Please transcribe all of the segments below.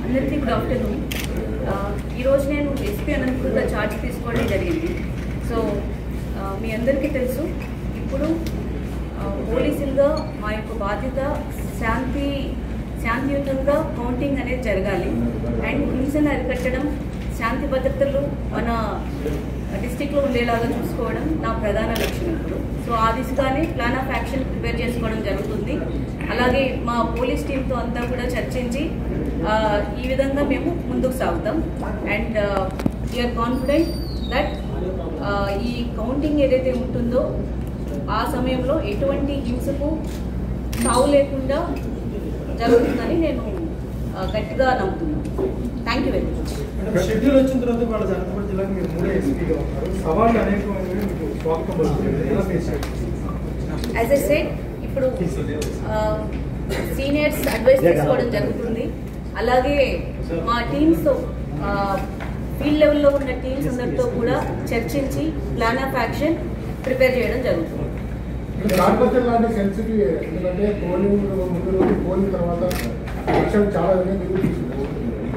అందరికీ good afternoon. ఈరోజు నేను ఎస్పీ అనంతపురంలో ఛార్జ్ తీసుకోవడం జరిగింది. సో మీ అందరికీ తెలుసు, ఇప్పుడు పోలీసులుగా మా యొక్క బాధ్యత శాంతియుతంగా కౌంటింగ్ అనేది జరగాలి అండ్ హింసను అరికట్టడం, శాంతి భద్రతలు మన డిస్టిక్లో ఉండేలాగా చూసుకోవడం నా ప్రధాన లక్ష్యం ఇప్పుడు. సో ఆ దిశగానే ప్లాన్ ఆఫ్ యాక్షన్ ప్రిపేర్ చేసుకోవడం జరుగుతుంది. అలాగే మా పోలీస్ టీంతో అంతా కూడా చర్చించి ఈ విధంగా మేము ముందుకు సాగుతాం. అండ్ వీఆర్ కాన్ఫిడెంట్ దట్ ఈ కౌంటింగ్ ఏదైతే ఉంటుందో ఆ సమయంలో ఎటువంటి హింసకు తావు లేకుండా జరుగుతుందని నేను గట్టిగా నమ్ముతున్నాను. Thank you very much. Schedule వచ్చిన తర్వాత వాళ్ళ అనంతపురం జిల్లాకి మీరు 3 ఎస్పీగా ఉన్నారు. సవాళ్ళు అనేకమైనవి మీకు స్వాగతం పలుకుతుంది. యాజ్ ఐ సెడ్, ఇప్పుడు సీనియర్స్ అడ్వైస్ తీసుకోవడం జరుగుతుంది. అలాగే మా టీమ్స్తో ఫీల్డ్ లెవెల్లో ఉన్న టీమ్స్ అందరితో కూడా చర్చించి ప్లాన్ ఆఫ్ యాక్షన్ ప్రిపేర్ చేయడం జరుగుతుంది. లాంటి సెన్సిటివ్, ఎందుకంటే పోలింగ్ ముందు రోజు, పోలింగ్ తర్వాత ఎలక్షన్ చాలా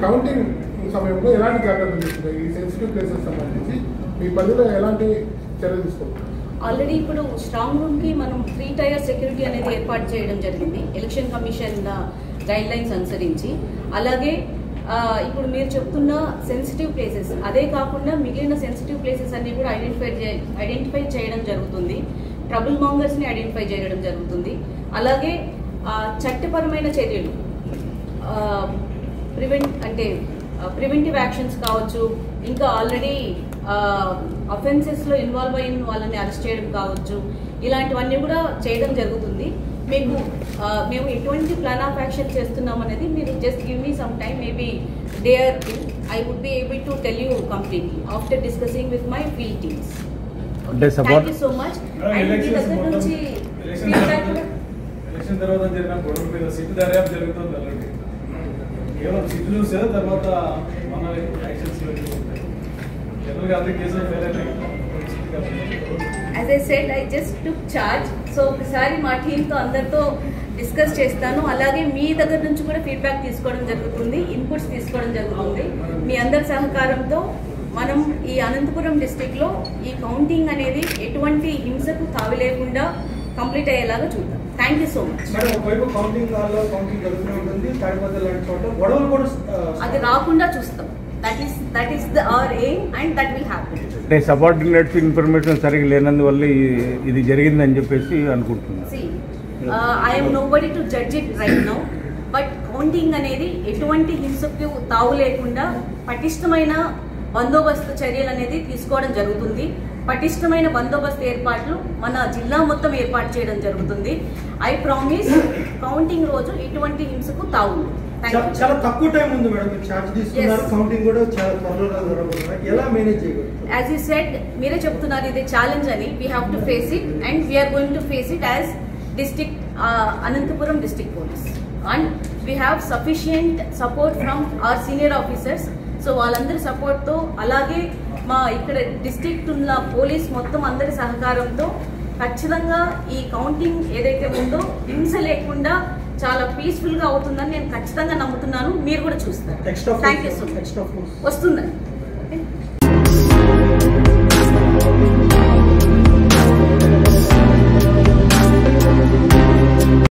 కౌంటింగ్ సమయంలో ఎలాంటి జాగ్రత్తలు తీసుకుంటారు? ఈ సెన్సిటివ్ ప్లేసెస్ సంబంధించి మీ పరిధిలో ఎలాంటి చర్యలు తీసుకుంటారు? ఆల్రెడీ ఇప్పుడు స్ట్రాంగ్ రూమ్కి మనం 3 టైర్ సెక్యూరిటీ అనేది ఏర్పాటు చేయడం జరిగింది ఎలక్షన్ కమిషన్ గైడ్ లైన్స్ అనుసరించి. అలాగే ఇప్పుడు మీరు చెప్తున్న సెన్సిటివ్ ప్లేసెస్, అదే కాకుండా మిగిలిన సెన్సిటివ్ ప్లేసెస్ అన్ని కూడా ఐడెంటిఫై చేయడం జరుగుతుంది. ట్రబుల్ మాంగర్స్ని ఐడెంటిఫై చేయడం జరుగుతుంది. అలాగే చట్టపరమైన చర్యలు, ప్రివెంటివ్ యాక్షన్స్ కావచ్చు, ఇంకా ఆల్రెడీ అఫెన్సెస్లో ఇన్వాల్వ్ అయిన వాళ్ళని అరెస్ట్ చేయడం కావచ్చు, ఇలాంటివన్నీ కూడా చేయడం జరుగుతుంది. మేము ఎటువంటి ప్లాన్ ఆఫ్ యాక్షన్ చేస్తున్నాం అనేది మీరు just give me some time, maybe there I would be able to tell you completely after discussing with my field teams. Thank you so much. And మీ దగ్గర నుంచి ఫీడ్బ్యాక్ కూడా ఎలక్షన్ తర్వాత జరిగిన గొడవ మీద సిట్ దర్యాప్తు జరుగుతుంది. ఆల్రెడీ కేవలం సిట్ చూసే తర్వాత మన యాక్షన్స్ జనరల్గా అన్ని కేసులు ఫెయిల్ అయినాయి. As I said, I just took charge. So ఒకసారి మా టీంతో అందరితో డిస్కస్ చేస్తాను. అలాగే మీ దగ్గర నుంచి కూడా ఫీడ్బ్యాక్ తీసుకోవడం జరుగుతుంది, ఇన్పుట్స్ తీసుకోవడం జరుగుతుంది. మీ అందరి సహకారంతో మనం ఈ అనంతపురం డిస్టిక్లో ఈ కౌంటింగ్ అనేది ఎటువంటి హింసకు తావి లేకుండా కంప్లీట్ అయ్యేలాగా చూద్దాం. Thank you so much. అది రాకుండా చూస్తాం. That is our aim and that will happen. Subordinates information సరిగ్గా లేనందువల్ల ఇది జరిగిందని చెప్పేసి అనుకుంటున్నాను. See, I am nobody to judge it right now. But counting అనేది ఎటువంటి హింసకు తావు లేకుండా పటిష్టమైన బందోబస్తు చర్యలు అనేది తీసుకోవడం జరుగుతుంది. పటిష్టమైన బందోబస్తు ఏర్పాట్లు మన జిల్లా మొత్తం ఏర్పాటు చేయడం జరుగుతుంది. ఐ ప్రామిస్ కౌంటింగ్ రోజు ఎటువంటి హింసకు తావు. చాలా తక్కువ టైం ఉంది మేడం, మీరు చార్జ్ తీసుకున్నారు. కౌంటింగ్ కూడా చాలా త్వరలో జరగబోతుంది. ఎలా మేనేజ్ చేయగలరు? యాజ్ యూ సెడ్, మీరే చెప్తున్నారు ఇది ఛాలెంజ్ అని. We have to face it and we're going to face it as district Anantapuram district police. And we have sufficient support from our senior officers. So వాళ్ళందరి సపోర్ట్తో, అలాగే మా ఇక్కడ డిస్ట్రిక్ట్ ఉన్న పోలీస్ మొత్తం అందరి సహకారంతో ఖచ్చితంగా ఈ కౌంటింగ్ ఏదైతే ఉందో హింస లేకుండా చాలా పీస్ఫుల్ గా అవుతుందని నేను ఖచ్చితంగా నమ్ముతున్నాను. మీరు కూడా చూస్తారు. Thank you so much. వస్తుందండి.